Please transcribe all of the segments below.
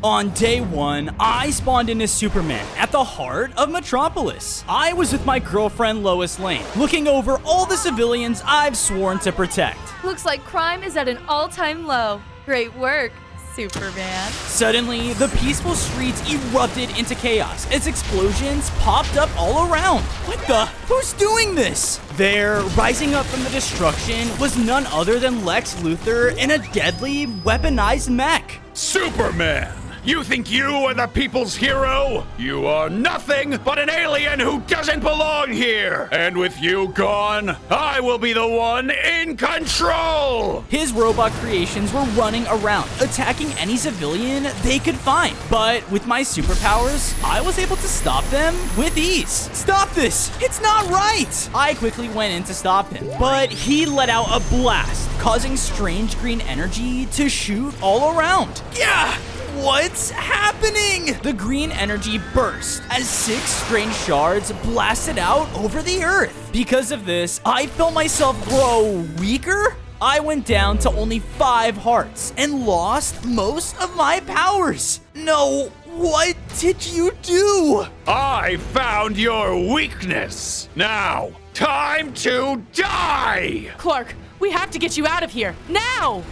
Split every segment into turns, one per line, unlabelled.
On day 1, I spawned in as Superman at the heart of Metropolis. I was with my girlfriend Lois Lane, looking over all the civilians I've sworn to protect.
Looks like crime is at an all-time low. Great work, Superman.
Suddenly, the peaceful streets erupted into chaos as explosions popped up all around. What the? Who's doing this? There, rising up from the destruction, was none other than Lex Luthor in a deadly, weaponized mech.
Superman! You think you are the people's hero? You are nothing but an alien who doesn't belong here! And with you gone, I will be the one in control!
His robot creations were running around, attacking any civilian they could find. But with my superpowers, I was able to stop them with ease. Stop this! It's not right! I quickly went in to stop him, but he let out a blast, causing strange green energy to shoot all around. Yeah! What's happening? The green energy burst as 6 strange shards blasted out over the earth. Because of this, I felt myself grow weaker. I went down to only 5 hearts and lost most of my powers. No, what did you do?
I found your weakness. Now, time to die!
Clark, we have to get you out of here, now!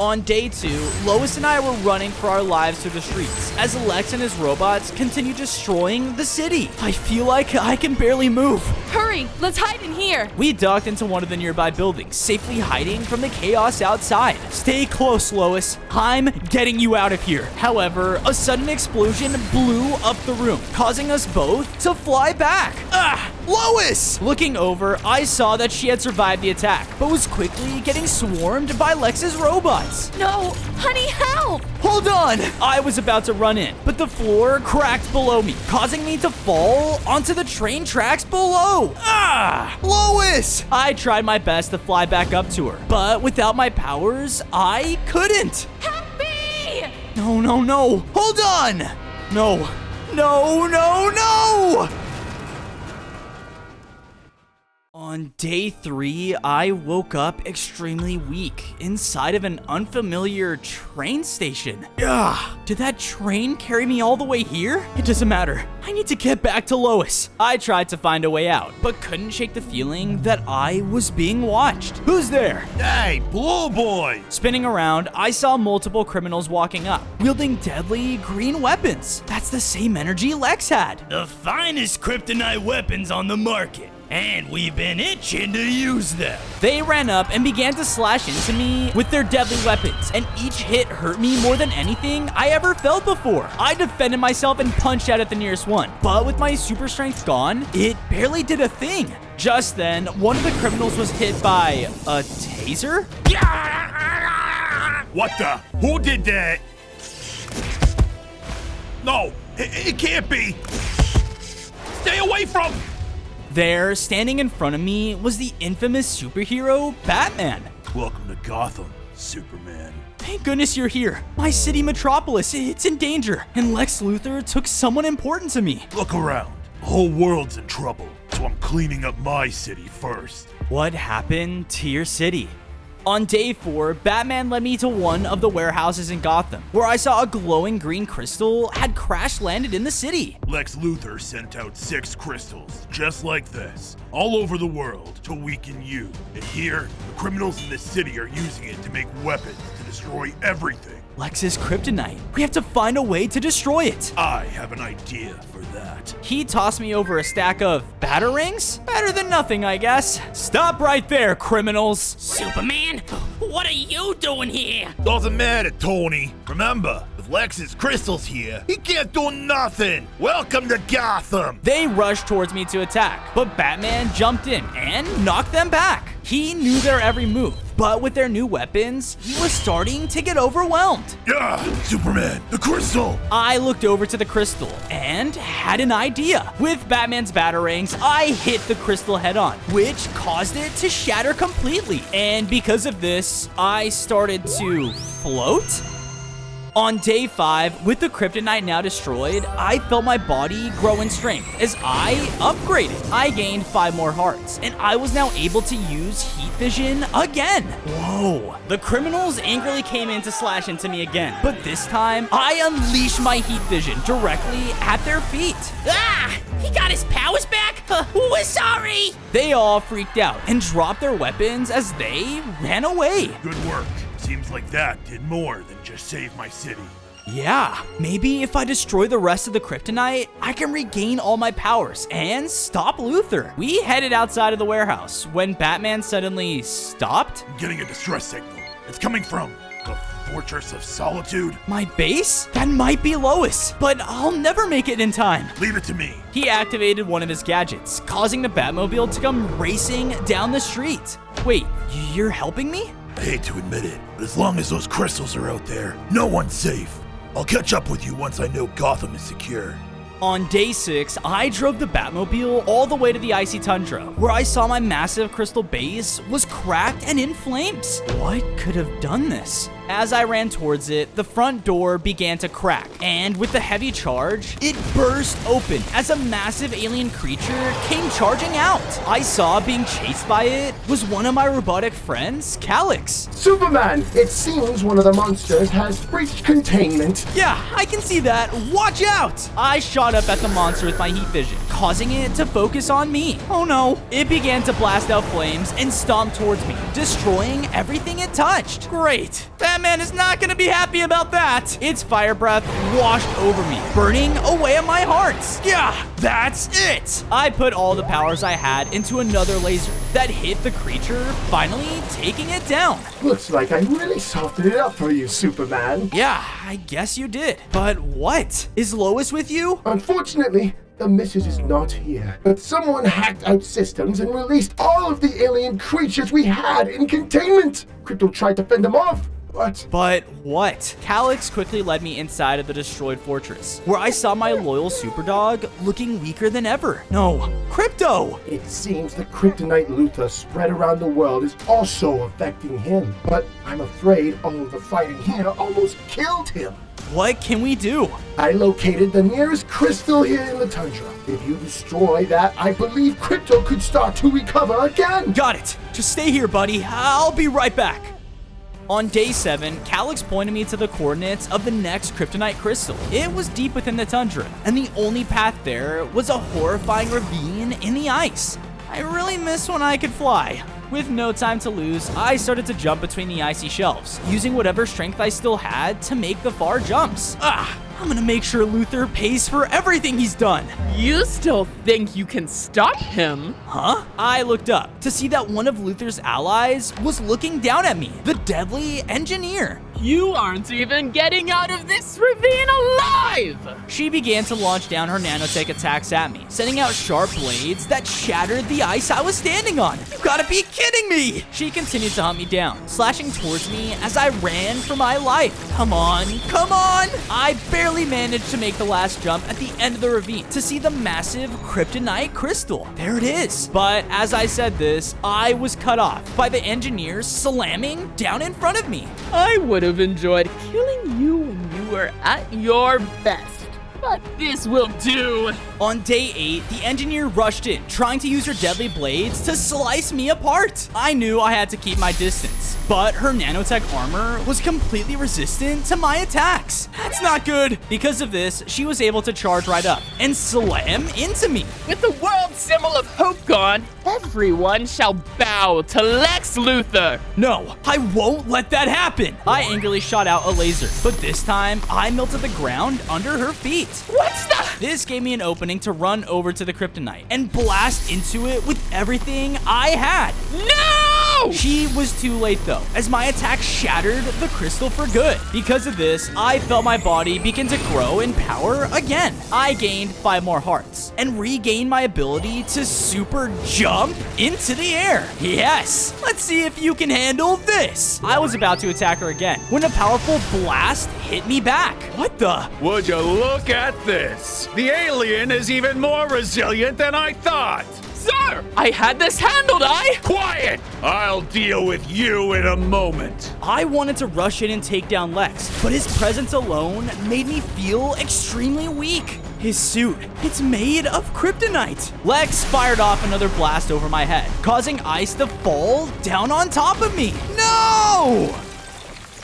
On day 2, Lois and I were running for our lives through the streets as Lex and his robots continue destroying the city. I feel like I can barely move.
Hurry, let's hide in here.
We ducked into one of the nearby buildings, safely hiding from the chaos outside. Stay close, Lois. I'm getting you out of here. However, a sudden explosion blew up the room, causing us both to fly back. Lois! Looking over, I saw that she had survived the attack, but was quickly getting swarmed by Lex's robots.
No, honey, help!
Hold on! I was about to run in, but the floor cracked below me, causing me to fall onto the train tracks below. Lois! I tried my best to fly back up to her, but without my powers, I couldn't.
Help me!
No. Hold on! No. On day 3, I woke up extremely weak inside of an unfamiliar train station. Did that train carry me all the way here? It doesn't matter. I need to get back to Lois. I tried to find a way out, but couldn't shake the feeling that I was being watched. Who's there?
Hey, Blue Boy!
Spinning around, I saw multiple criminals walking up, wielding deadly green weapons. That's the same energy Lex had.
The finest kryptonite weapons on the market. And we've been itching to use them.
They ran up and began to slash into me with their deadly weapons, and each hit hurt me more than anything I ever felt before. I defended myself and punched out at the nearest one, but with my super strength gone, it barely did a thing. Just then, one of the criminals was hit by a taser?
What the? Who did that? No, it can't be. Stay away from...
There, standing in front of me, was the infamous superhero, Batman.
Welcome to Gotham, Superman.
Thank goodness you're here. My city, Metropolis, it's in danger, and Lex Luthor took someone important to me.
Look around. The whole world's in trouble, so I'm cleaning up my city first.
What happened to your city? On day 4, Batman led me to one of the warehouses in Gotham, where I saw a glowing green crystal had crash landed in the city.
Lex Luthor sent out 6 crystals, just like this, all over the world to weaken you. And here, the criminals in this city are using it to make weapons to destroy everything.
Lex's kryptonite. We have to find a way to destroy it.
I have an idea for that.
He tossed me over a stack of batarangs? Better than nothing, I guess. Stop right there, criminals.
Superman, what are you doing here?
Doesn't matter, Tony. Remember, with Lex's crystals here, he can't do nothing. Welcome to Gotham.
They rushed towards me to attack, but Batman jumped in and knocked them back. He knew their every move, but with their new weapons, he was starting to get overwhelmed.
Superman, the crystal!
I looked over to the crystal and had an idea. With Batman's batarangs, I hit the crystal head on, which caused it to shatter completely. And because of this, I started to float. On day 5, with the kryptonite now destroyed, I felt my body grow in strength as I upgraded. I gained 5 more hearts, and I was now able to use heat vision again. Whoa. The criminals angrily came in to slash into me again, but this time, I unleashed my heat vision directly at their feet.
Ah! He got his powers back? We're sorry!
They all freaked out and dropped their weapons as they ran away.
Good work. Seems like that did more than just save my city.
Yeah, maybe if I destroy the rest of the kryptonite, I can regain all my powers and stop Luther. We headed outside of the warehouse when Batman suddenly stopped.
I'm getting a distress signal. It's coming from the Fortress of Solitude.
My base? That might be Lois, but I'll never make it in time.
Leave it to me.
He activated one of his gadgets, causing the Batmobile to come racing down the street. Wait, you're helping me?
I hate to admit it, but as long as those crystals are out there, no one's safe. I'll catch up with you once I know Gotham is secure.
On day 6, I drove the Batmobile all the way to the icy tundra, where I saw my massive crystal base was cracked and in flames. What could have done this? As I ran towards it, the front door began to crack, and with the heavy charge, it burst open as a massive alien creature came charging out. I saw being chased by it was one of my robotic friends, Calyx.
Superman, it seems one of the monsters has breached containment.
Yeah, I can see that. Watch out! I shot up at the monster with my heat vision, causing it to focus on me. Oh no. It began to blast out flames and stomp towards me, destroying everything it touched. Great. Batman is not gonna be happy about that. Its fire breath washed over me, burning away at my hearts. Yeah, that's it. I put all the powers I had into another laser that hit the creature, finally taking it down.
Looks like I really softened it up for you, Superman.
Yeah, I guess you did. But what? Is Lois with you?
Unfortunately, the missus is not here, but someone hacked out systems and released all of the alien creatures we had in containment. Crypto tried to fend them off,
But what? Calyx quickly led me inside of the destroyed fortress, where I saw my loyal superdog looking weaker than ever. No, Crypto!
It seems the kryptonite Luther spread around the world is also affecting him. But I'm afraid all of the fighting here almost killed him.
What can we do?
I located the nearest crystal here in the tundra. If you destroy that, I believe Crypto could start to recover again.
Got it. Just stay here, buddy. I'll be right back. On day 7, Calyx pointed me to the coordinates of the next kryptonite crystal. It was deep within the tundra, and the only path there was a horrifying ravine in the ice. I really miss when I could fly. With no time to lose, I started to jump between the icy shelves, using whatever strength I still had to make the far jumps. I'm gonna make sure Luther pays for everything he's done.
You still think you can stop him?
Huh? I looked up to see that one of Luther's allies was looking down at me, the deadly engineer.
You aren't even getting out of this ravine alive!
She began to launch down her nanotech attacks at me, sending out sharp blades that shattered the ice I was standing on. You gotta be kidding me! She continued to hunt me down, slashing towards me as I ran for my life. Come on, come on! I barely managed to make the last jump at the end of the ravine to see the massive kryptonite crystal. There it is. But as I said this, I was cut off by the engineer slamming down in front of me.
I would have enjoyed killing you when you were at your best. But this will do.
On day 8, the engineer rushed in, trying to use her deadly blades to slice me apart. I knew I had to keep my distance, but her nanotech armor was completely resistant to my attacks. That's not good. Because of this, she was able to charge right up and slam into me.
With the world symbol of hope gone, everyone shall bow to Lex Luthor.
No, I won't let that happen. I angrily shot out a laser, but this time I melted the ground under her feet.
What's the...
This gave me an opening to run over to the kryptonite and blast into it with everything I had.
No!
She was too late though, as my attack shattered the crystal for good. Because of this, I felt my body begin to grow in power again. I gained 5 more hearts and regained my ability to super jump into the air. Yes, let's see if you can handle this. I was about to attack her again when a powerful blast hit me back. What the?
Would you look at this? The alien is even more resilient than I thought.
Sir, I had this handled,
Quiet! I'll deal with you in a moment.
I wanted to rush in and take down Lex, but his presence alone made me feel extremely weak. His suit, it's made of kryptonite. Lex fired off another blast over my head, causing ice to fall down on top of me. No!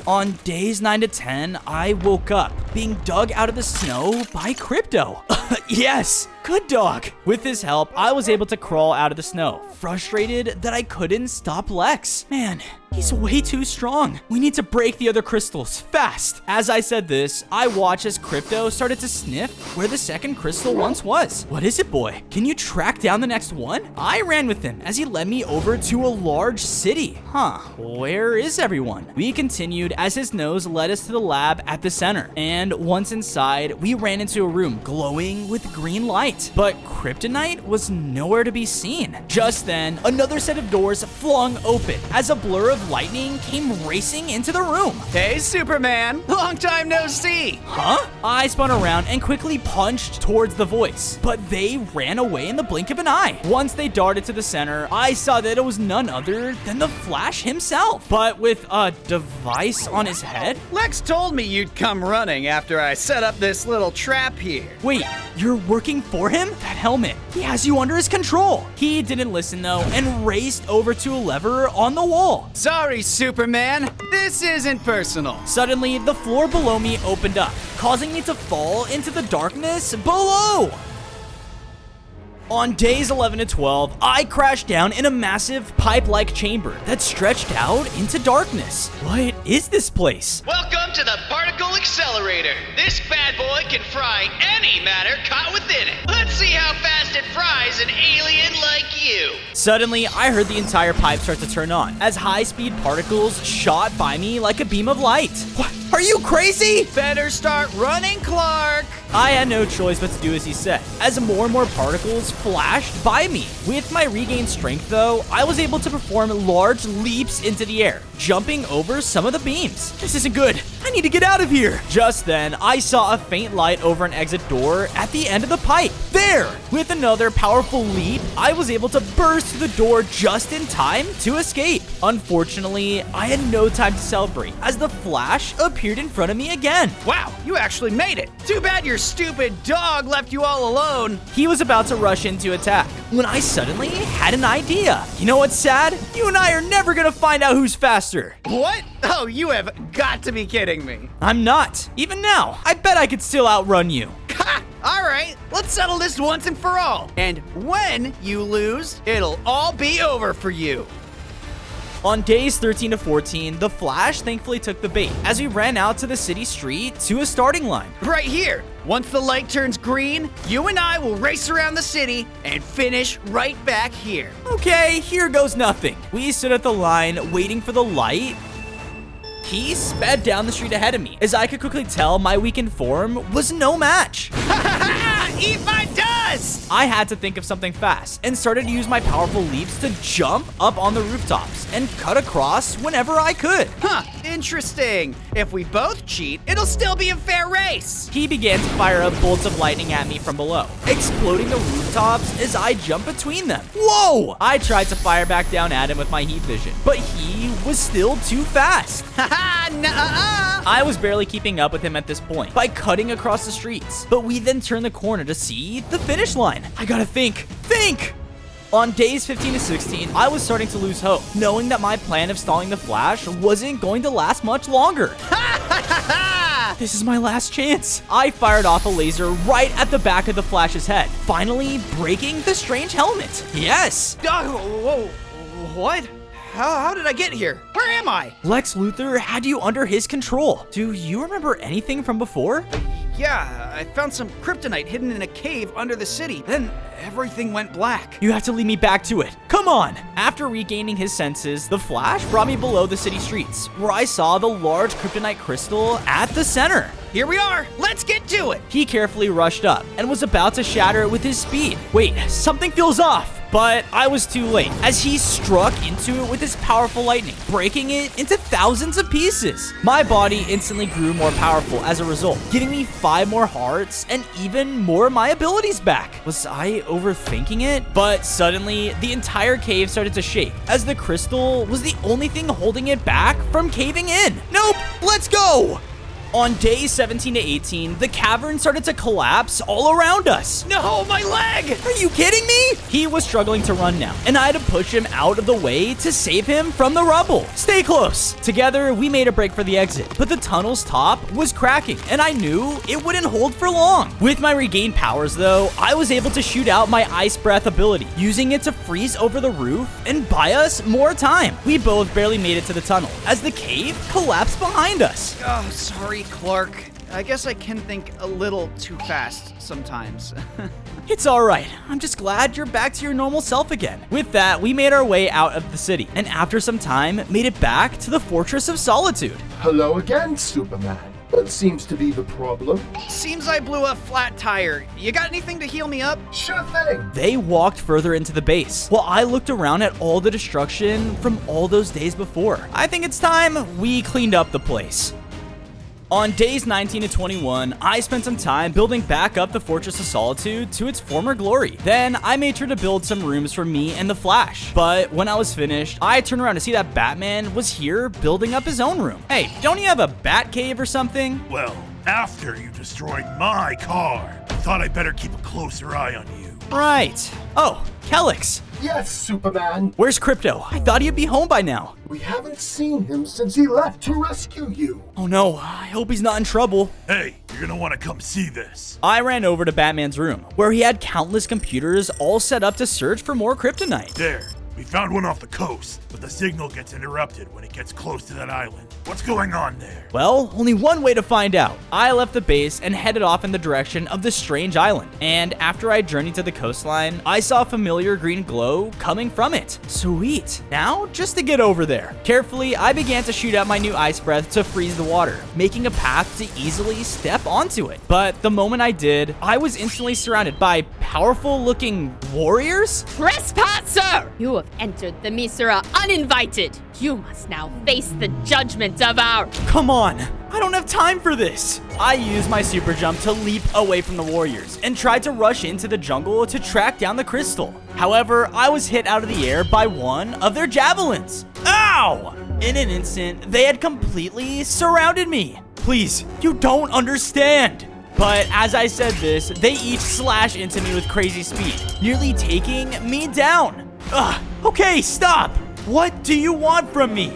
On days 9 to 10, I woke up being dug out of the snow by Crypto. Yes, good dog. With his help, I was able to crawl out of the snow, frustrated that I couldn't stop Lex. Man, he's way too strong. We need to break the other crystals fast. As I said this, I watched as Crypto started to sniff where the second crystal once was. What is it, boy? Can you track down the next one? I ran with him as he led me over to a large city. Huh, where is everyone? We continued as his nose led us to the lab at the center. And once inside, we ran into a room glowing with green light. But kryptonite was nowhere to be seen. Just then, another set of doors flung open as a blur of lightning came racing into the room.
Hey, Superman! Long time no see!
Huh? I spun around and quickly punched towards the voice, but they ran away in the blink of an eye. Once they darted to the center, I saw that it was none other than the Flash himself, but with a device on his head.
Lex told me you'd come running after I set up this little trap here.
Wait, you're working for him? That helmet, he has you under his control. He didn't listen though and raced over to a lever on the wall.
Sorry, Superman. This isn't personal.
Suddenly, the floor below me opened up, causing me to fall into the darkness below. On days 11 to 12, I crashed down in a massive pipe-like chamber that stretched out into darkness. What is this place?
Welcome to the Particle Accelerator. This bad boy can fry any matter caught within it. Let's see how fast it fries an alien like you.
Suddenly, I heard the entire pipe start to turn on as high-speed particles shot by me like a beam of light. What? Are you crazy?
Better start running, Clark.
I had no choice but to do as he said, as more and more particles flashed by me. With my regained strength though, I was able to perform large leaps into the air, jumping over some of the beams. This isn't good. I need to get out of here. Just then, I saw a faint light over an exit door at the end of the pipe. There! With another powerful leap, I was able to burst through the door just in time to escape. Unfortunately, I had no time to celebrate as the Flash appeared in front of me again.
Wow, you actually made it. Too bad your stupid dog left you all alone.
He was about to rush in to attack when I suddenly had an idea. You know what's sad? You and I are never gonna find out who's faster.
What? Oh, you have got to be kidding me.
I'm not. Even now, I bet I could still outrun you.
Ha! All right, let's settle this once and for all. And when you lose, it'll all be over for you.
On days 13 to 14, the Flash thankfully took the bait as we ran out to the city street to a starting line.
Right here. Once the light turns green, you and I will race around the city and finish right back here.
Okay, here goes nothing. We stood at the line waiting for the light. He sped down the street ahead of me, as I could quickly tell my weakened form was no match.
Eat my dust!
I had to think of something fast and started to use my powerful leaps to jump up on the rooftops and cut across whenever I could.
Huh, interesting. If we both cheat, it'll still be a fair race.
He began to fire up bolts of lightning at me from below, exploding the rooftops as I jumped between them. Whoa! I tried to fire back down at him with my heat vision, but he was still too fast.
Haha, nuh-uh.
I was barely keeping up with him at this point by cutting across the streets, but we then turned the corner to see the finish line. I gotta think. On days 15 to 16, I was starting to lose hope, knowing that my plan of stalling the Flash wasn't going to last much longer. This is my last chance. I fired off a laser right at the back of the Flash's head, finally breaking the strange helmet. Yes!
Whoa, what? How did I get here? Where am I?
Lex Luthor had you under his control. Do you remember anything from before?
Yeah, I found some kryptonite hidden in a cave under the city. Then everything went black.
You have to lead me back to it. Come on! After regaining his senses, the Flash brought me below the city streets, where I saw the large kryptonite crystal at the center.
Here we are. Let's get to it.
He carefully rushed up and was about to shatter it with his speed. Wait, something feels off. but I was too late as he struck into it with his powerful lightning, breaking it into thousands of pieces. My body instantly grew more powerful as a result, getting me 5 more hearts and even more of my abilities back. Was I overthinking it? But suddenly, the entire cave started to shake as the crystal was the only thing holding it back from caving in. Nope, let's go! On days 17 to 18, the cavern started to collapse all around us.
No, my leg!
Are you kidding me? He was struggling to run now, and I had to push him out of the way to save him from the rubble. Stay close. Together, we made a break for the exit, but the tunnel's top was cracking, and I knew it wouldn't hold for long. With my regained powers, though, I was able to shoot out my Ice Breath ability, using it to freeze over the roof and buy us more time. We both barely made it to the tunnel as the cave collapsed behind us.
Oh, sorry, Clark. I guess I can think a little too fast sometimes.
It's all right. I'm just glad you're back to your normal self again. With that, we made our way out of the city, and after some time, made it back to the Fortress of Solitude.
Hello again, Superman. What seems to be the problem?
Seems I blew a flat tire. You got anything to heal me up?
Sure thing.
They walked further into the base, while I looked around at all the destruction from all those days before. I think it's time we cleaned up the place. On days 19 to 21, I spent some time building back up the Fortress of Solitude to its former glory. Then I made sure to build some rooms for me and the Flash. But when I was finished, I turned around to see that Batman was here building up his own room. Hey, don't you have a bat cave or something?
Well, after you destroyed my car, I thought I'd better keep a closer eye on you.
Right. Oh, Kelix.
Yes, Superman.
Where's Crypto? I thought he'd be home by now.
We haven't seen him since he left to rescue you.
Oh no, I hope he's not in trouble.
Hey, you're gonna want to come see this.
I ran over to Batman's room, where he had countless computers all set up to search for more kryptonite.
There. We found one off the coast, but the signal gets interrupted when it gets close to that island. What's going on there?
Well, only one way to find out. I left the base and headed off in the direction of the strange island. And after I journeyed to the coastline, I saw a familiar green glow coming from it. Sweet. Now, just to get over there. Carefully, I began to shoot out my new ice breath to freeze the water, making a path to easily step onto it. But the moment I did, I was instantly surrounded by powerful-looking warriors.
Trespasser! You have entered the Misera uninvited. You must now face the judgment of our...
Come on, I don't have time for this. I used my super jump to leap away from the warriors and tried to rush into the jungle to track down the crystal. However, I was hit out of the air by one of their javelins. Ow! In an instant, they had completely surrounded me. Please, you don't understand. But as I said this, they each slashed into me with crazy speed, nearly taking me down. Ugh, okay, stop. What do you want from me?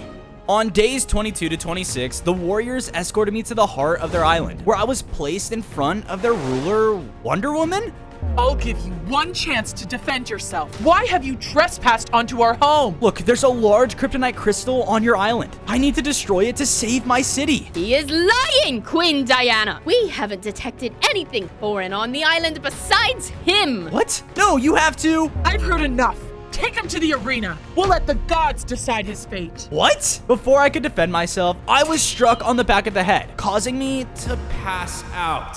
On days 22 to 26, the warriors escorted me to the heart of their island, where I was placed in front of their ruler, Wonder Woman?
I'll give you one chance to defend yourself. Why have you trespassed onto our home?
Look, there's a large kryptonite crystal on your island. I need to destroy it to save my city.
He is lying, Queen Diana. We haven't detected anything foreign on the island besides him.
What? No, you have to.
I've heard enough. Take him to the arena. We'll let the gods decide his fate.
What? Before I could defend myself, I was struck on the back of the head, causing me to pass out.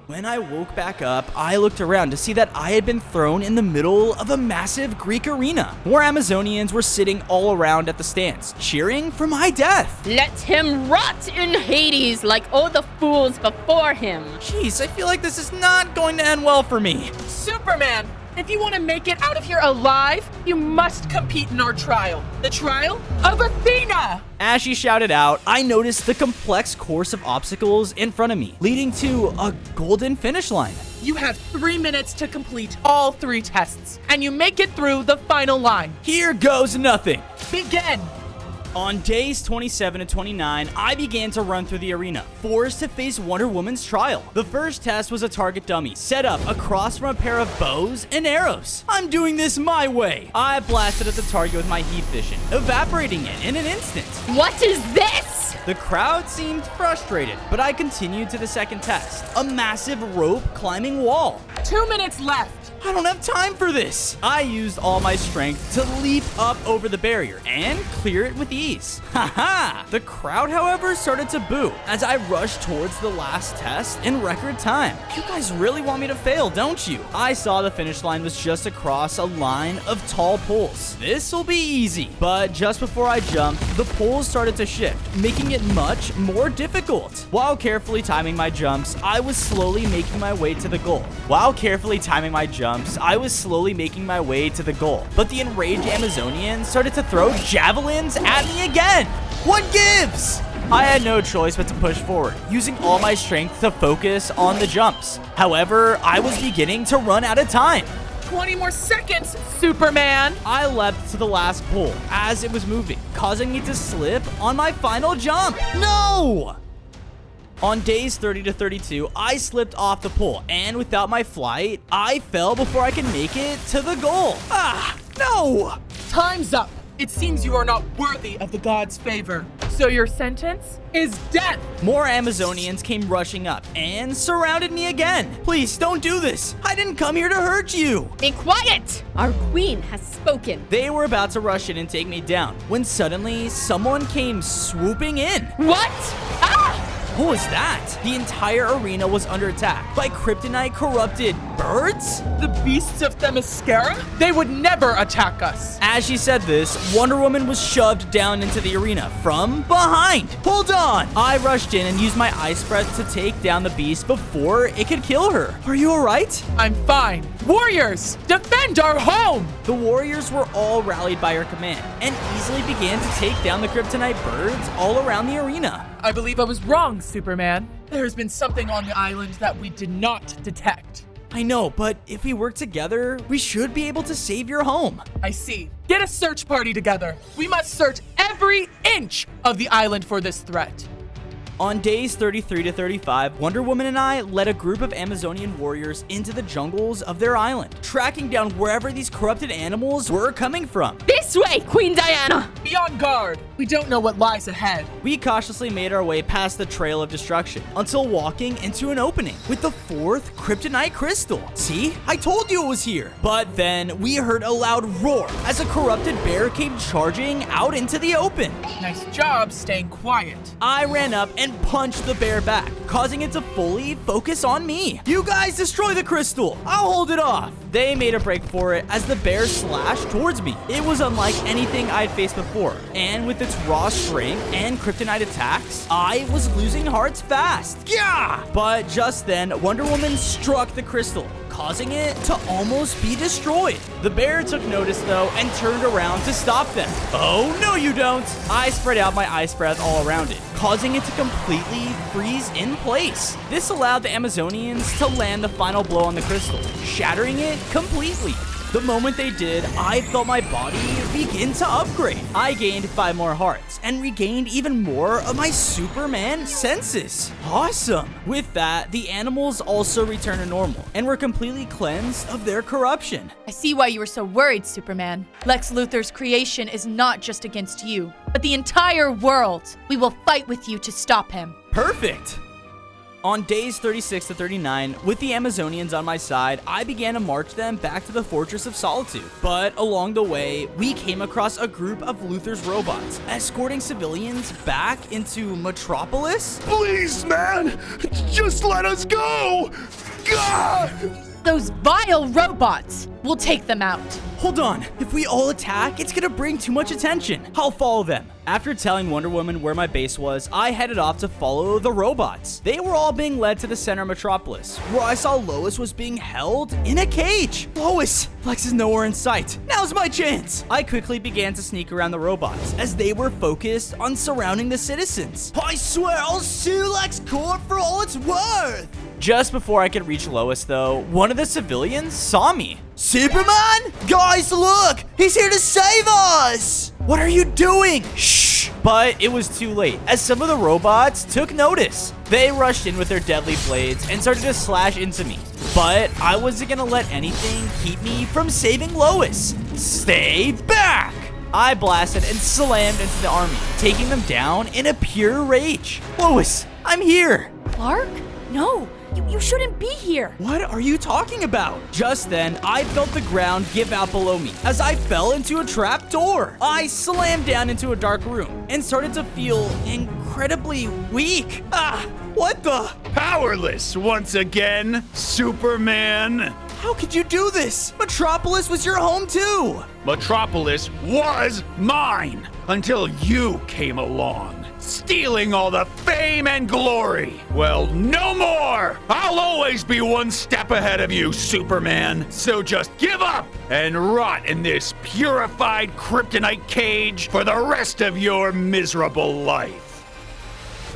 When I woke back up, I looked around to see that I had been thrown in the middle of a massive Greek arena. More Amazonians were sitting all around at the stands, cheering for my death.
Let him rot in Hades like all the fools before him.
Jeez, I feel like this is not going to end well for me.
Superman, if you want to make it out of here alive, you must compete in our trial. The trial of Athena!
As she shouted out, I noticed the complex course of obstacles in front of me, leading to a golden finish line.
You have 3 minutes to complete all 3 tests, and you make it through the final line.
Here goes nothing.
Begin!
On days 27 to 29, I began to run through the arena, forced to face Wonder Woman's trial. The first test was a target dummy set up across from a pair of bows and arrows. I'm doing this my way. I blasted at the target with my heat vision, evaporating it in an instant.
What is this?
The crowd seemed frustrated, but I continued to the second test, a massive rope climbing wall.
2 minutes left.
I don't have time for this. I used all my strength to leap up over the barrier and clear it with ease. Haha! The crowd, however, started to boo as I rushed towards the last test in record time. You guys really want me to fail, don't you? I saw the finish line was just across a line of tall poles. This'll be easy. But just before I jumped, the poles started to shift, making it much more difficult. While carefully timing my jumps, I was slowly making my way to the goal. But the enraged Amazonian started to throw javelins at me again. What gives? I had no choice but to push forward, using all my strength to focus on the jumps. However, I was beginning to run out of time.
20 more seconds, Superman!
I leapt to the last pole as it was moving, causing me to slip on my final jump. No! On days 30 to 32, I slipped off the pole, and without my flight, I fell before I could make it to the goal. Ah, no!
Time's up. It seems you are not worthy of the god's favor. So your sentence is death.
More Amazonians came rushing up and surrounded me again. Please, don't do this. I didn't come here to hurt you.
Be quiet! Our queen has spoken.
They were about to rush in and take me down when suddenly someone came swooping in.
What? Ah!
What was that? The entire arena was under attack by kryptonite corrupted birds?
The beasts of Themyscira? They would never attack us.
As she said this, Wonder Woman was shoved down into the arena from behind. Hold on! I rushed in and used my ice breath to take down the beast before it could kill her. Are you alright?
I'm fine. Warriors, defend our home!
The warriors were all rallied by her command and easily began to take down the kryptonite birds all around the arena.
I believe I was wrong, Superman. There's been something on the island that we did not detect.
I know, but if we work together, we should be able to save your home.
I see. Get a search party together. We must search every inch of the island for this threat.
On days 33 to 35, Wonder Woman and I led a group of Amazonian warriors into the jungles of their island, tracking down wherever these corrupted animals were coming from.
This way, Queen Diana!
Be on guard. We don't know what lies ahead.
We cautiously made our way past the trail of destruction until walking into an opening with the fourth kryptonite crystal. See? I told you it was here. But then we heard a loud roar as a corrupted bear came charging out into the open.
Nice job staying quiet.
I ran up and punched the bear back, causing it to fully focus on me. You guys destroy the crystal. I'll hold it off. They made a break for it as the bear slashed towards me. It was unlike anything I'd faced before, and with its raw strength and kryptonite attacks, I was losing hearts fast. Yeah! But just then, Wonder Woman struck the crystal, causing it to almost be destroyed. The bear took notice though and turned around to stop them. Oh, no you don't. I spread out my ice breath all around it, causing it to completely freeze in place. This allowed the Amazonians to land the final blow on the crystal, shattering it completely. The moment they did, I felt my body begin to upgrade. I gained 5 more hearts and regained even more of my Superman senses. Awesome! With that, the animals also returned to normal and were completely cleansed of their corruption.
I see why you were so worried, Superman. Lex Luthor's creation is not just against you, but the entire world. We will fight with you to stop him.
Perfect! On days 36 to 39, with the Amazonians on my side, I began to march them back to the Fortress of Solitude. But along the way, we came across a group of Luthor's robots, escorting civilians back into Metropolis.
Please, man! Just let us go! God!
Those vile robots! We'll take them out.
Hold on. If we all attack, it's gonna bring too much attention. I'll follow them. After telling Wonder Woman where my base was, I headed off to follow the robots. They were all being led to the center of Metropolis, where I saw Lois was being held in a cage. Lois! Lex is nowhere in sight. Now's my chance. I quickly began to sneak around the robots as they were focused on surrounding the citizens. I swear I'll sue Lex Corp for all it's worth. Just before I could reach Lois, though, one of the civilians saw me. Superman? Guys, look! He's here to save us! What are you doing? Shh! But it was too late, as some of the robots took notice. They rushed in with their deadly blades and started to slash into me. But I wasn't gonna let anything keep me from saving Lois. Stay back! I blasted and slammed into the army, taking them down in a pure rage. Lois, I'm here.
Clark? No, You shouldn't be here.
What are you talking about? Just then, I felt the ground give out below me as I fell into a trap door. I slammed down into a dark room and started to feel incredibly weak. What the?
Powerless once again, Superman.
How could you do this? Metropolis was your home too.
Metropolis was mine until you came along, stealing all the fame and glory. Well, no more. I'll always be one step ahead of you, Superman. So just give up and rot in this purified kryptonite cage for the rest of your miserable life.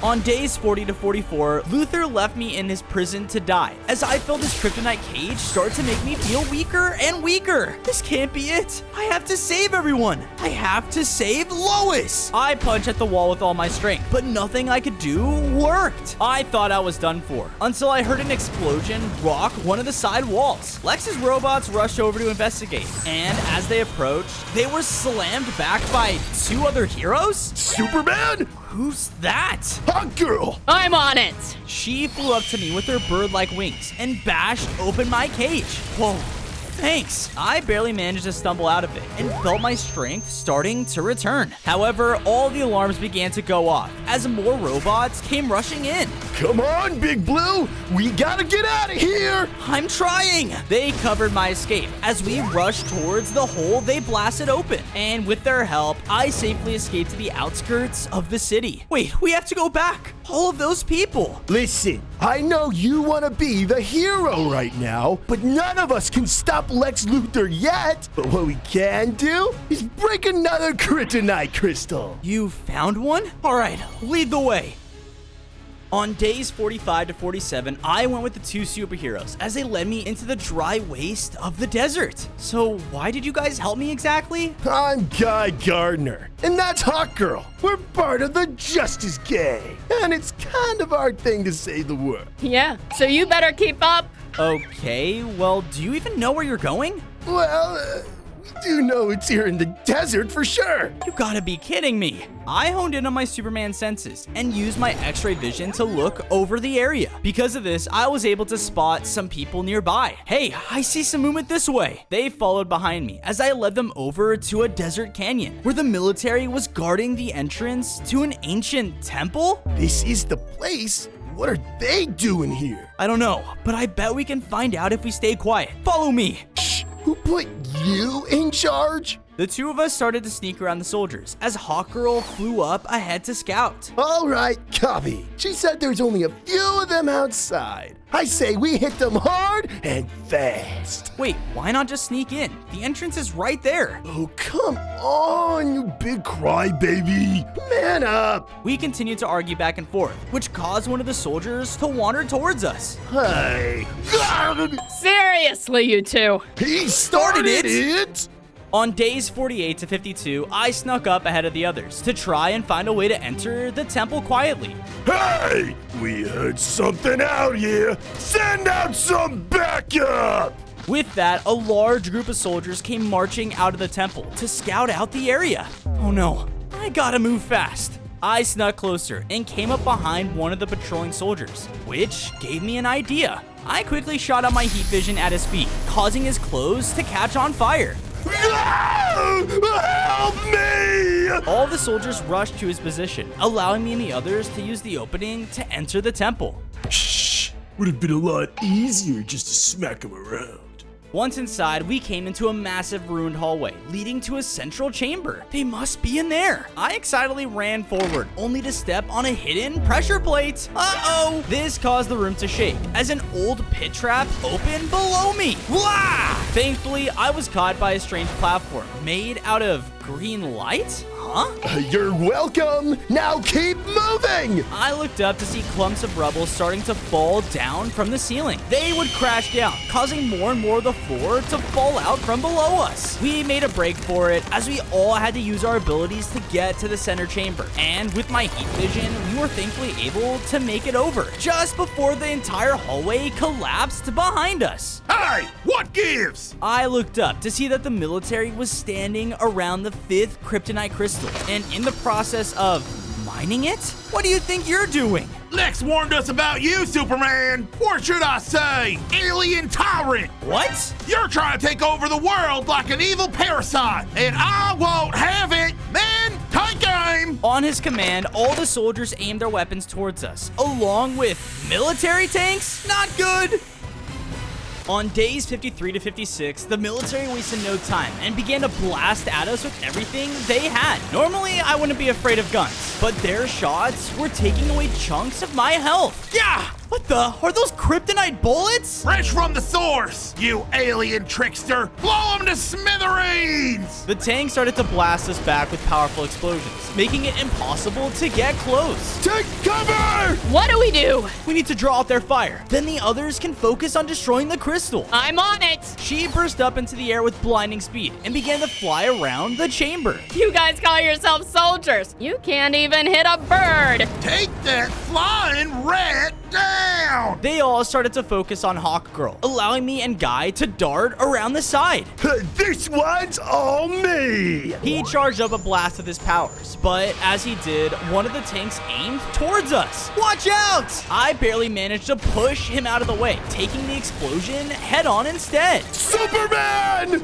On days 40 to 44, Luther left me in his prison to die, as I felt his kryptonite cage start to make me feel weaker and weaker. This can't be it. I have to save everyone. I have to save Lois. I punched at the wall with all my strength, but nothing I could do worked. I thought I was done for, until I heard an explosion rock one of the side walls. Lex's robots rushed over to investigate, and as they approached, they were slammed back by two other heroes?
Superman?
Who's that?
Hot girl!
I'm on it.
She flew up to me with her bird-like wings and bashed open my cage. Whoa, thanks. I barely managed to stumble out of it and felt my strength starting to return. However, all the alarms began to go off as more robots came rushing in.
Come on, Big Blue! We gotta get out of here!
I'm trying! They covered my escape as we rushed towards the hole they blasted open. And with their help, I safely escaped to the outskirts of the city. Wait, we have to go back. All of those people.
Listen, I know you want to be the hero right now, but none of us can stop Lex Luthor yet. But what we can do is break another kryptonite crystal.
You found one? All right, lead the way. On days 45 to 47, I went with the two superheroes as they led me into the dry waste of the desert. So why did you guys help me exactly?
I'm Guy Gardner, and that's Hot Girl. We're part of the Justice Gang, and it's kind of our thing to save the world.
Yeah, so you better keep up.
Okay, well, do you even know where you're going?
Well, we do know it's here in the desert for sure.
You gotta be kidding me. I honed in on my Superman senses and used my X-ray vision to look over the area. Because of this, I was able to spot some people nearby. Hey, I see some movement this way. They followed behind me as I led them over to a desert canyon where the military was guarding the entrance to an ancient temple.
This is the place? What are they doing here?
I don't know, but I bet we can find out if we stay quiet. Follow me.
Shh! Who put you in charge?
The two of us started to sneak around the soldiers as Hawk Girl flew up ahead to scout.
All right, copy. She said there's only a few of them outside. I say we hit them hard and fast.
Wait, why not just sneak in? The entrance is right there.
Oh, come on, you big crybaby. Man up.
We continued to argue back and forth, which caused one of the soldiers to wander towards us.
Hey.
Seriously, you two.
He started it.
On days 48 to 52, I snuck up ahead of the others to try and find a way to enter the temple quietly.
Hey! We heard something out here! Send out some backup!
With that, a large group of soldiers came marching out of the temple to scout out the area. Oh no, I gotta move fast. I snuck closer and came up behind one of the patrolling soldiers, which gave me an idea. I quickly shot out my heat vision at his feet, causing his clothes to catch on fire.
Help me!
All the soldiers rushed to his position, allowing me and the others to use the opening to enter the temple.
Shh! Would have been a lot easier just to smack him around.
Once inside, we came into a massive ruined hallway leading to a central chamber. They must be in there. I excitedly ran forward, only to step on a hidden pressure plate. Uh-oh! This caused the room to shake as an old pit trap opened below me. Wah! Thankfully, I was caught by a strange platform made out of green light? Huh?
You're welcome! Now keep moving!
I looked up to see clumps of rubble starting to fall down from the ceiling. They would crash down, causing more and more of the floor to fall out from below us. We made a break for it as we all had to use our abilities to get to the center chamber. And with my heat vision, we were thankfully able to make it over just before the entire hallway collapsed behind us.
Hey, what gives?
I looked up to see that the military was standing around the 5th kryptonite crystal, and in the process of mining it? What do you think you're doing?
Lex warned us about you, Superman! Or should I say, alien tyrant!
What?
You're trying to take over the world like an evil parasite, and I won't have it! Man, take aim!
On his command, all the soldiers aimed their weapons towards us, along with military tanks? Not good! On days 53 to 56, the military wasted no time and began to blast at us with everything they had. Normally, I wouldn't be afraid of guns, but their shots were taking away chunks of my health. Yeah! What the? Are those kryptonite bullets?
Fresh from the source, you alien trickster! Blow them to smithereens!
The tank started to blast us back with powerful explosions, making it impossible to get close.
Take cover!
What do we do?
We need to draw out their fire. Then the others can focus on destroying the crystal.
I'm on it.
She burst up into the air with blinding speed and began to fly around the chamber.
You guys call yourselves soldiers. You can't even hit a bird.
Take that flying rat down!
They all started to focus on Hawk Girl, allowing me and Guy to dart around the side.
This one's all me!
He charged up a blast with his powers, but as he did, one of the tanks aimed towards us. Watch out! I barely managed to push him out of the way, taking the explosion head on instead.
Superman!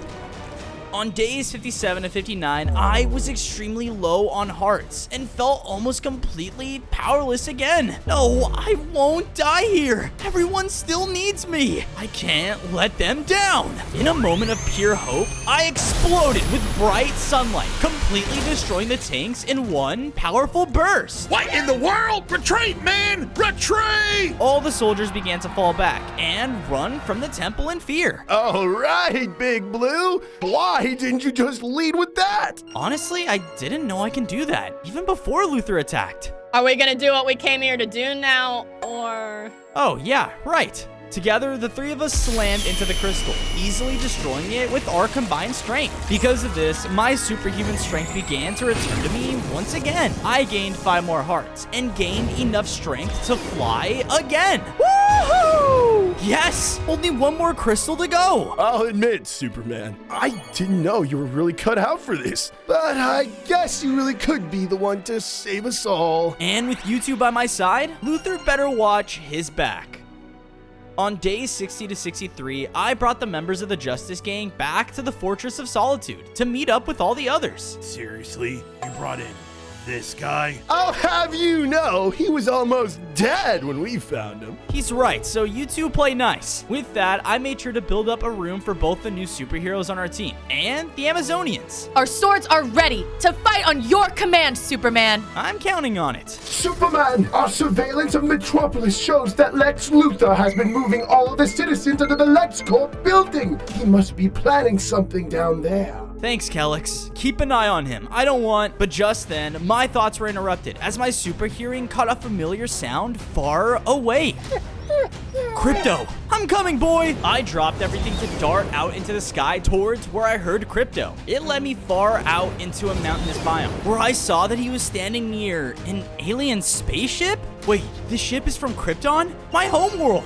On days 57 to 59, I was extremely low on hearts and felt almost completely powerless again. No, I won't die here. Everyone still needs me. I can't let them down. In a moment of pure hope, I exploded with bright sunlight, completely destroying the tanks in one powerful burst.
What in the world? Retreat, man! Retreat!
All the soldiers began to fall back and run from the temple in fear.
All right, Big Blue. Why didn't you just lead with that?
Honestly, I didn't know I can do that, even before Luther attacked.
Are we gonna do what we came here to do now, or?
Oh, yeah, right. Together, the three of us slammed into the crystal, easily destroying it with our combined strength. Because of this, my superhuman strength began to return to me once again. I gained 5 more hearts and gained enough strength to fly again. Woohoo! Yes! Only 1 more crystal to go.
I'll admit, Superman, I didn't know you were really cut out for this. But I guess you really could be the one to save us all.
And with you two by my side, Luther better watch his back. On days 60 to 63, I brought the members of the Justice Gang back to the Fortress of Solitude to meet up with all the others.
Seriously? You brought in this guy?
I'll have you know, he was almost dead when we found him.
He's right, so you two play nice. With that, I made sure to build up a room for both the new superheroes on our team and the Amazonians.
Our swords are ready to fight on your command, Superman.
I'm counting on it.
Superman, our surveillance of Metropolis shows that Lex Luthor has been moving all of the citizens into the LexCorp building. He must be planning something down there.
Thanks, Calyx. Keep an eye on him. I don't want... But just then, my thoughts were interrupted as my super hearing caught a familiar sound far away. Crypto! I'm coming, boy! I dropped everything to dart out into the sky towards where I heard Crypto. It led me far out into a mountainous biome, where I saw that he was standing near an alien spaceship? Wait, this ship is from Krypton? My homeworld!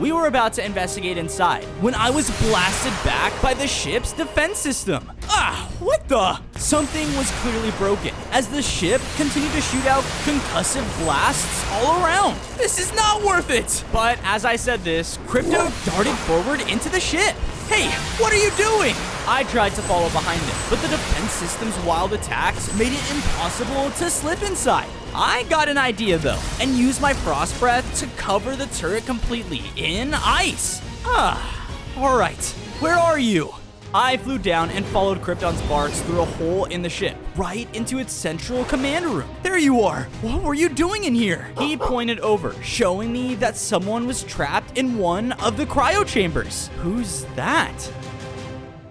We were about to investigate inside when I was blasted back by the ship's defense system. Ah, what the? Something was clearly broken as the ship continued to shoot out concussive blasts all around. This is not worth it. But as I said this, Crypto darted forward into the ship. Hey, what are you doing? I tried to follow behind him, but the defense system's wild attacks made it impossible to slip inside. I got an idea though, and used my frost breath to cover the turret completely in ice. Alright, where are you? I flew down and followed Krypton's barks through a hole in the ship, right into its central command room. There you are. What were you doing in here? He pointed over, showing me that someone was trapped in one of the cryo chambers. Who's that?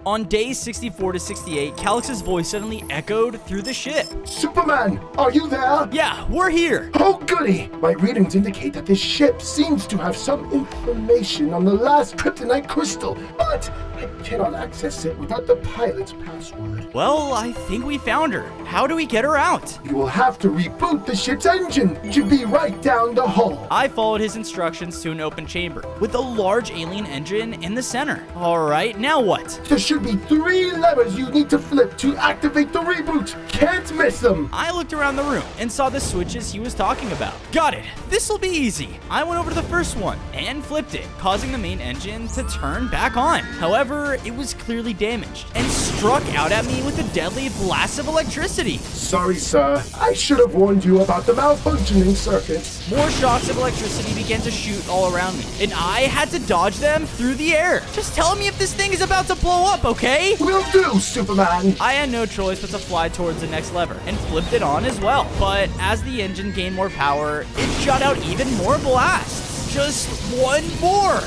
On days 64 to 68, Calyx's voice suddenly echoed through the ship.
Superman, are you there?
Yeah, we're here.
Oh, goody. My readings indicate that this ship seems to have some information on the last kryptonite crystal, but I cannot access it without the pilot's password.
Well, I think we found her. How do we get her out?
You will have to reboot the ship's engine. It should be right down the hall.
I followed his instructions to an open chamber with a large alien engine in the center. All right, now what?
There should be 3 levers you need to flip to activate the reboot. Can't miss them.
I looked around the room and saw the switches he was talking about. Got it. This'll be easy. I went over to the first one and flipped it, causing the main engine to turn back on. However, it was clearly damaged and struck out at me with a deadly blast of electricity.
Sorry, sir. I should have warned you about the malfunctioning circuits.
More shocks of electricity began to shoot all around me, and I had to dodge them through the air. Just tell me if this thing is about to blow up, okay?
Will do, Superman.
I had no choice but to fly towards the next lever and flipped it on as well. But as the engine gained more power, it shot out even more blasts. Just one more.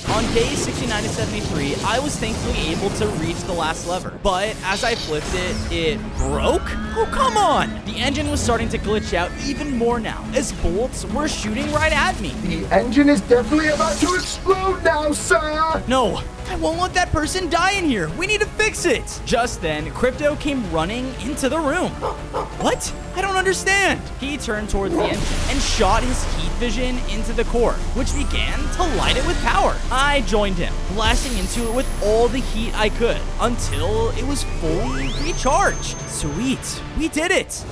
On day 69 to 73, I was thankfully able to reach the last lever, but as I flipped it, it broke? Oh, come on! The engine was starting to glitch out even more now, as bolts were shooting right at me.
The engine is definitely about to explode now, sir!
No, I won't let that person die in here. We need to fix it. Just then, Crypto came running into the room. What? I don't understand. He turned towards the engine and shot his heat vision into the core, which began to light it with power. I joined him, blasting into it with all the heat I could until it was fully recharged. Sweet, we did it.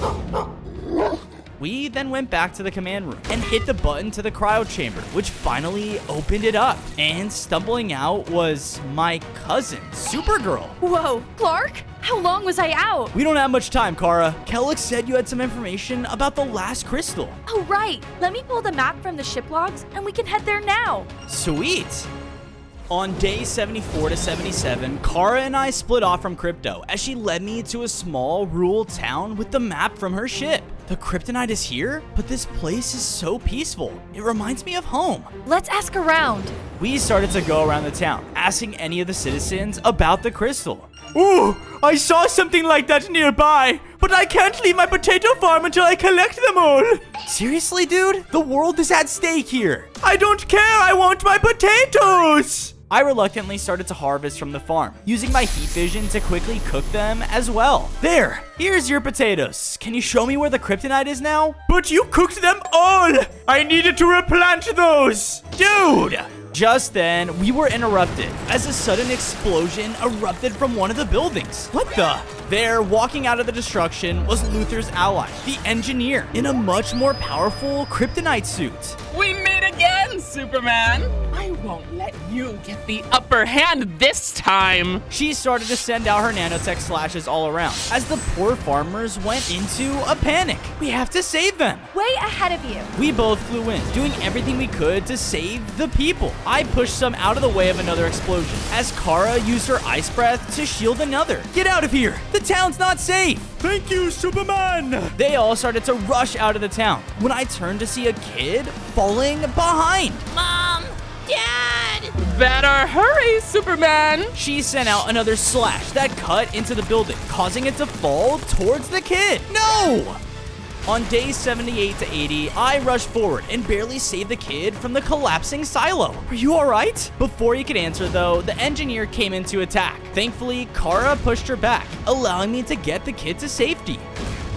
We then went back to the command room and hit the button to the cryo chamber, which finally opened it up. And stumbling out was my cousin, Supergirl.
Whoa, Clark? How long was I out?
We don't have much time, Kara. Kellic said you had some information about the last crystal.
Oh, right. Let me pull the map from the ship logs and we can head there now.
Sweet. On day 74 to 77, Kara and I split off from Crypto as she led me to a small rural town with the map from her ship. The kryptonite is here, but this place is so peaceful. It reminds me of home.
Let's ask around.
We started to go around the town, asking any of the citizens about the crystal. Ooh, I saw something like that nearby, but I can't leave my potato farm until I collect them all. Seriously, dude? The world is at stake here. I don't care, I want my potatoes! I reluctantly started to harvest from the farm, using my heat vision to quickly cook them as well. There, here's your potatoes. Can you show me where the kryptonite is now? But you cooked them all! I needed to replant those! Dude! Just then, we were interrupted as a sudden explosion erupted from one of the buildings. What the? There, walking out of the destruction, was Luther's ally, the engineer, in a much more powerful kryptonite suit.
We meet again, Superman. I won't let you get the upper hand this time.
She started to send out her nanotech slashes all around as the poor farmers went into a panic. We have to save them.
Way ahead of you.
We both flew in, doing everything we could to save the people. I pushed some out of the way of another explosion as Kara used her ice breath to shield another. Get out of here. The town's not safe. Thank you, Superman. They all started to rush out of the town when I turned to see a kid falling behind.
Mom! Dad!
Better hurry, Superman.
She sent out another slash that cut into the building, causing it to fall towards the kid. No! On days 78 to 80, I rushed forward and barely saved the kid from the collapsing silo. Are you all right? Before he could answer, though, the engineer came in to attack. Thankfully, Kara pushed her back, allowing me to get the kid to safety.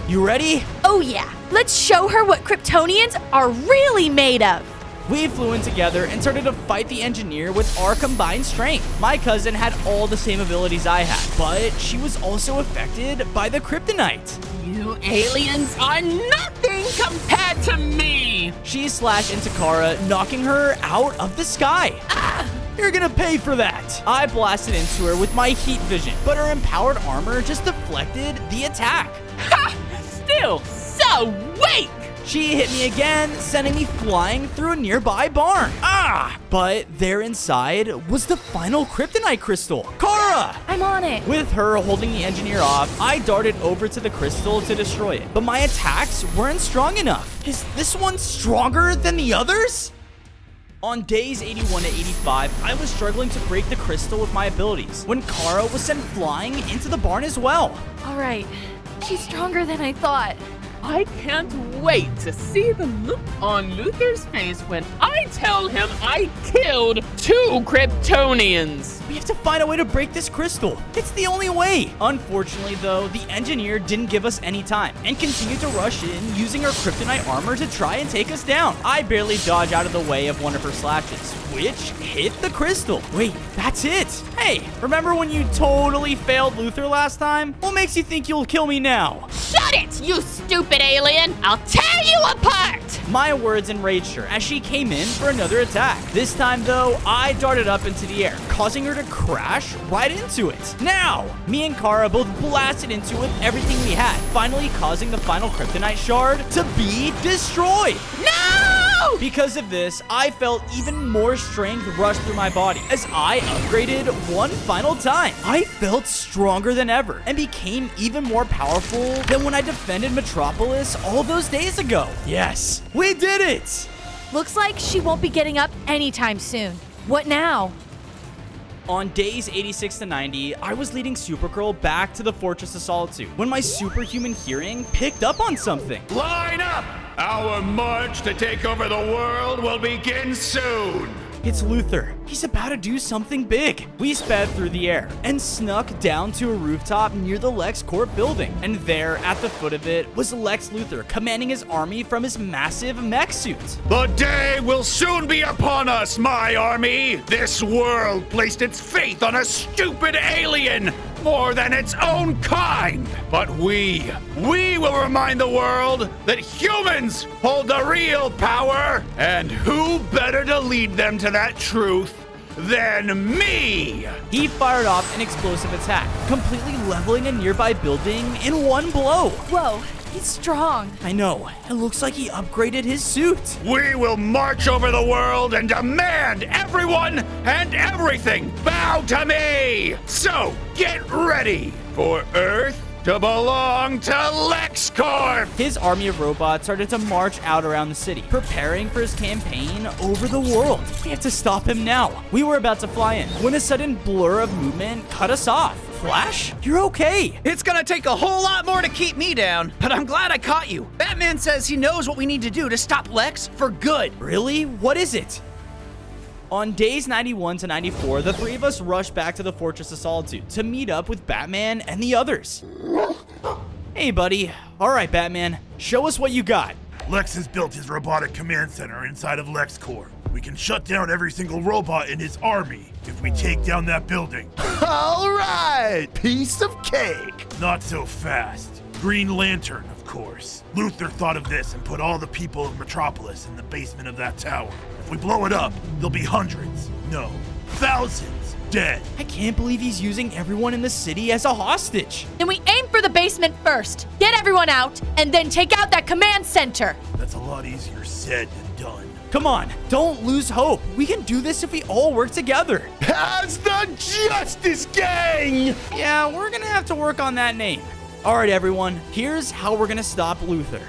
You ready?
Oh yeah, let's show her what Kryptonians are really made of.
We flew in together and started to fight the engineer with our combined strength. My cousin had all the same abilities I had, but she was also affected by the kryptonite.
You aliens are nothing compared to me.
She slashed into Kara, knocking her out of the sky. Ah! You're gonna pay for that. I blasted into her with my heat vision, but her empowered armor just deflected the attack.
Ha! Still so weak.
She hit me again, sending me flying through a nearby barn. Ah! But there inside was the final kryptonite crystal. Kara!
I'm on it.
With her holding the engineer off, I darted over to the crystal to destroy it. But my attacks weren't strong enough. Is this one stronger than the others? On days 81 to 85, I was struggling to break the crystal with my abilities when Kara was sent flying into the barn as well.
All right, she's stronger than I thought.
I can't wait to see the look on Luther's face when I tell him I killed 2 Kryptonians.
We have to find a way to break this crystal. It's the only way. Unfortunately, though, the engineer didn't give us any time and continued to rush in using her kryptonite armor to try and take us down. I barely dodged out of the way of one of her slashes, which hit the crystal. Wait, that's it. Hey, remember when you totally failed Luther last time? What makes you think you'll kill me now?
Shut it, you stupid alien! I'll tear you apart!
My words enraged her as she came in for another attack. This time, though, I darted up into the air, causing her to crash right into it. Now, me and Kara both blasted into it with everything we had, finally causing the final kryptonite shard to be destroyed.
No!
Because of this, I felt even more strength rush through my body as I upgraded one final time. I felt stronger than ever and became even more powerful than when I defended Metropolis all those days ago. Yes, we did it!
Looks like she won't be getting up anytime soon. What now?
On days 86 to 90, I was leading Supergirl back to the Fortress of Solitude when my superhuman hearing picked up on something.
Line up! Our march to take over the world will begin soon!
It's Luther. He's about to do something big. We sped through the air and snuck down to a rooftop near the LexCorp building. And there, at the foot of it, was Lex Luthor commanding his army from his massive mech suit.
The day will soon be upon us, my army! This world placed its faith on a stupid alien more than its own kind! But we will remind the world that humans hold the real power, and who better to lead them to that truth than me!
He fired off an explosive attack, completely leveling a nearby building in one blow.
Whoa, he's strong.
I know. It looks like he upgraded his suit.
We will march over the world and demand everyone and everything bow to me! So, get ready for Earth to belong to LexCorp!
His army of robots started to march out around the city, preparing for his campaign over the world. We have to stop him now. We were about to fly in when a sudden blur of movement cut us off. Flash, you're okay.
It's gonna take a whole lot more to keep me down, but I'm glad I caught you. Batman says he knows what we need to do to stop Lex for good.
Really? What is it? On days 91 to 94, the three of us rushed back to the Fortress of Solitude to meet up with Batman and the others. Hey, buddy. All right, Batman. Show us what you got.
Lex has built his robotic command center inside of LexCorp. We can shut down every single robot in his army if we take down that building.
All right, piece of cake.
Not so fast. Green Lantern, of course. Luthor thought of this and put all the people of Metropolis in the basement of that tower. If we blow it up, there'll be hundreds, no, thousands dead.
I can't believe he's using everyone in the city as a hostage.
Then we aim for the basement first, get everyone out, and then take out that command center.
That's a lot easier said than done.
Come on, don't lose hope. We can do this if we all work together.
As the Justice Gang!
Yeah, we're gonna have to work on that name. All right, everyone, here's how we're gonna stop Luther.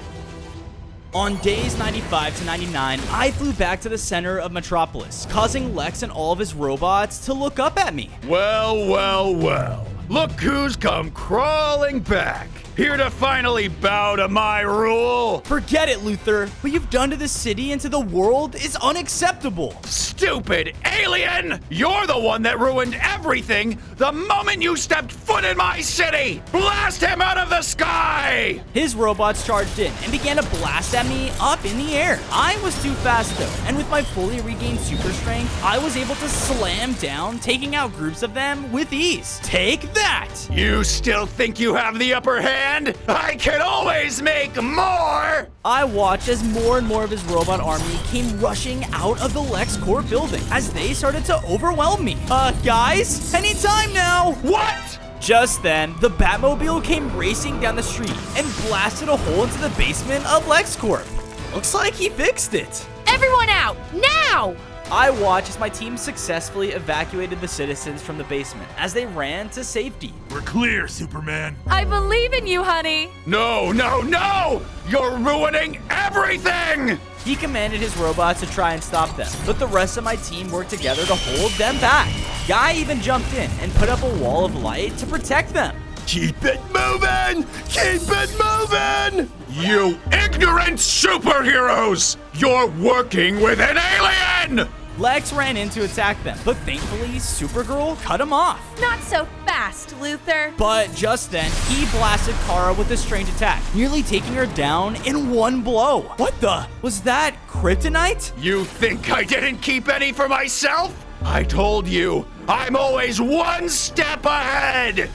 On days 95 to 99, I flew back to the center of Metropolis, causing Lex and all of his robots to look up at me.
Well, well, well. Look who's come crawling back. Here to finally bow to my rule.
Forget it, Luther. What you've done to the city and to the world is unacceptable.
Stupid alien! You're the one that ruined everything the moment you stepped foot in my city! Blast him out of the sky!
His robots charged in and began to blast at me up in the air. I was too fast though, and with my fully regained super strength, I was able to slam down, taking out groups of them with ease. Take that!
You still think you have the upper hand? I can always make more!
I watched as more and more of his robot army came rushing out of the LexCorp building as they started to overwhelm me. Guys, anytime now!
What?
Just then, the Batmobile came racing down the street and blasted a hole into the basement of LexCorp. Looks like he fixed it.
Everyone out, now!
I watched as my team successfully evacuated the citizens from the basement as they ran to safety.
We're clear, Superman.
I believe in you, honey.
No, no, no! You're ruining everything!
He commanded his robots to try and stop them, but the rest of my team worked together to hold them back. Guy even jumped in and put up a wall of light to protect them.
Keep it moving! Keep it moving!
You ignorant superheroes! You're working with an alien!
Lex ran in to attack them, but thankfully, Supergirl cut him off.
Not so fast, Luther.
But just then, he blasted Kara with a strange attack, nearly taking her down in one blow. What the? Was that kryptonite?
You think I didn't keep any for myself? I told you, I'm always one step ahead!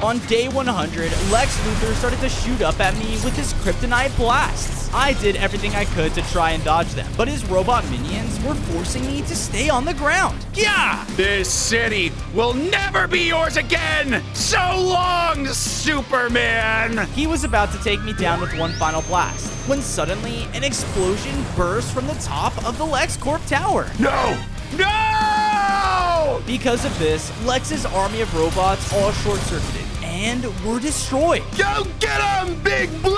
On day 100, Lex Luthor started to shoot up at me with his kryptonite blasts. I did everything I could to try and dodge them, but his robot minions were forcing me to stay on the ground.
Yeah! This city will never be yours again! So long, Superman!
He was about to take me down with one final blast, when suddenly an explosion burst from the top of the LexCorp tower.
No! No!
Because of this, Lex's army of robots all short-circuited and were destroyed.
Go get him, Big Blue!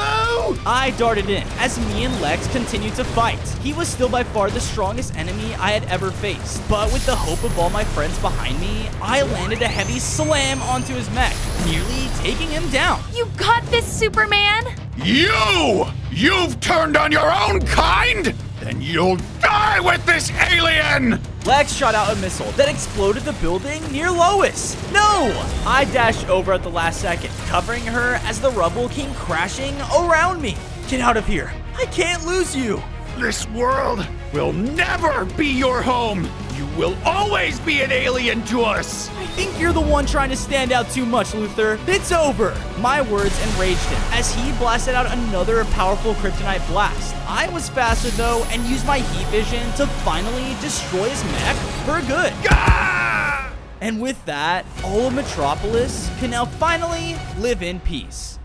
I darted in as me and Lex continued to fight. He was still by far the strongest enemy I had ever faced, but with the hope of all my friends behind me, I landed a heavy slam onto his mech, nearly taking him down.
You got this, Superman!
You've turned on your own kind? Then you'll die with this alien!
Lex shot out a missile that exploded the building near Lois. No! I dashed over at the last second, covering her as the rubble came crashing around me. Get out of here. I can't lose you.
This world will never be your home. You will always be an alien to us.
I think you're the one trying to stand out too much, Luthor. It's over. My words enraged him as he blasted out another powerful kryptonite blast. I was faster though and used my heat vision to finally destroy his mech for good.
Ah!
And with that, all of Metropolis can now finally live in peace.